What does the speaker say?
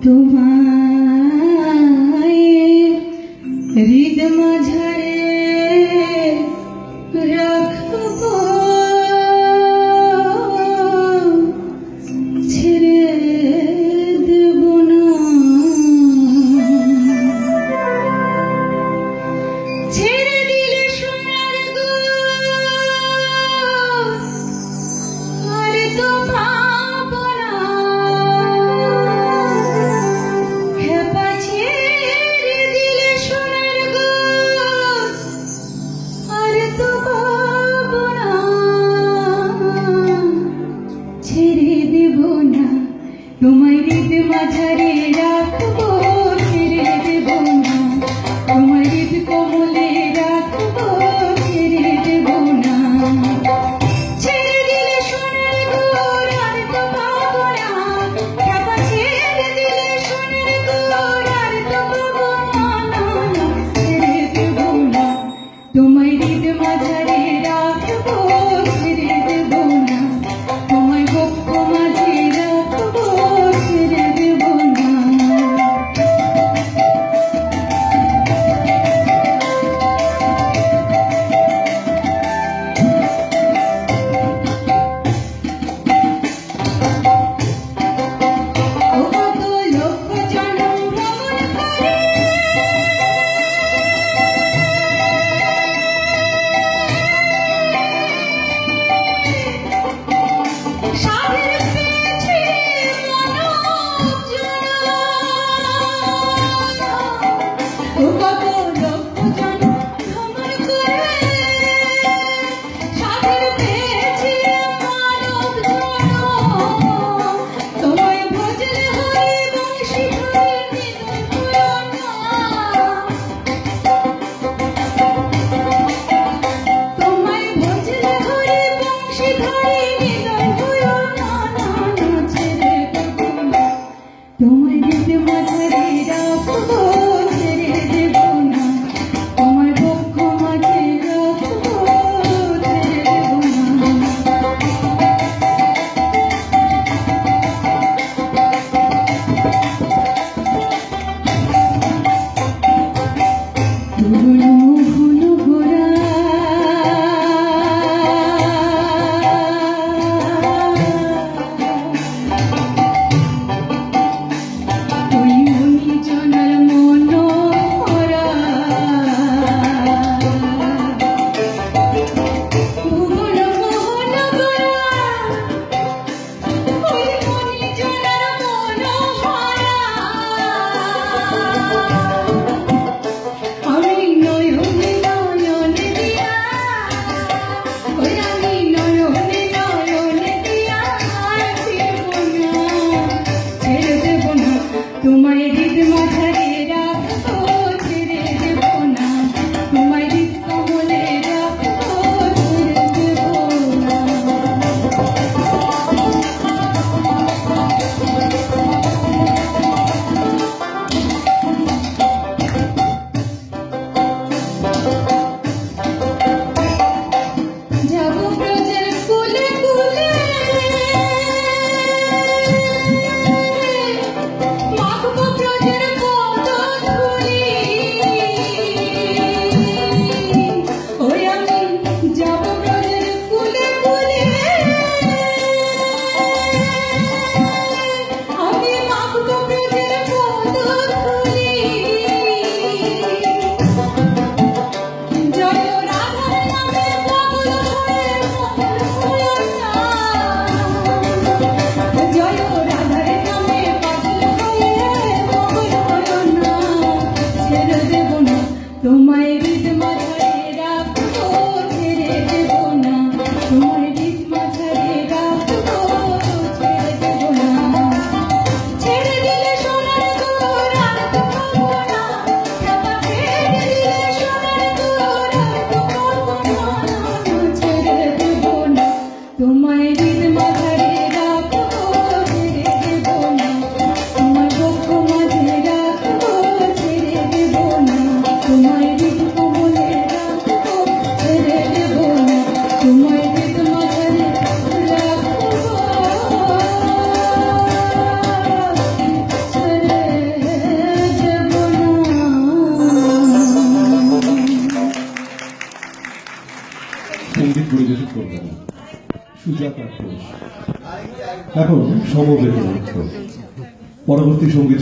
তোমায় হৃদ মাঝারে রাখবো, ছেড়ে দেব না। ছেড়ে দিলে সোনার গো আর তো পাবো না। হেপা ছেড়ে দিলে সোনার গো আর তো পাবো না। ছেড়ে দেব না, তোমায় হৃদ মাঝারে রাখবো, ছেড়ে দেব না। তোমায় হৃদ কমলে রাখবো, ছেড়ে দেব না। ছেড়ে দিলে সোনার গো আর তো পাবো না। হেপা ছেড়ে দিলে সোনার গো আর তো পাবো না। ছেড়ে দেব না, তোমায় হৃদ মাঝারে রাখবো, ছেড়ে দেব না। তোমায় বক্ষ মাঝে রাখবো, ছেড়ে দেব না। ও কত লক্ষ জনম ভ্রমণ করে সাধের পেয়েছি মানব জনম। ও কত লক্ষ জনম ভ্রমণ করে সাধের পেয়েছি মানব জনম। তোমায় ভজলে হরি বংশী ধরে নিধন হলো না। তোমায় ভজলে হরি বংশী ধরে নিধন হলো না। ছেড়ে দেব না, তোমায় হৃদ মাঝারে রাখবো, ছেড়ে দেব না। তোমায় বক্ষ মাঝে রাখবো, ছেড়ে দেব না। তোর মোহন ভরা ওই মনি জনার মন ভরা ভুবন মোহন ভরা ওই মনি জনার মন ভরা। আমি নয়নে নয়ন দিয়া, ওই আমি নয়নে নয়ন দিয়া ফিরব না। ছেড়ে দেব না, তোমায় হৃদ মাঝারে রাখবো, ছেড়ে দেব না। তোমায় হৃদ কমলে রাখবো, ছেড়ে দেব না। যাবো ব্রজের কুলে কুলে, মাখবো ব্রজের সঙ্গীত পরিবেশন করবেন সুজাতা ঘোষ। এখন সমবেত নৃত্য। পরবর্তী সঙ্গীত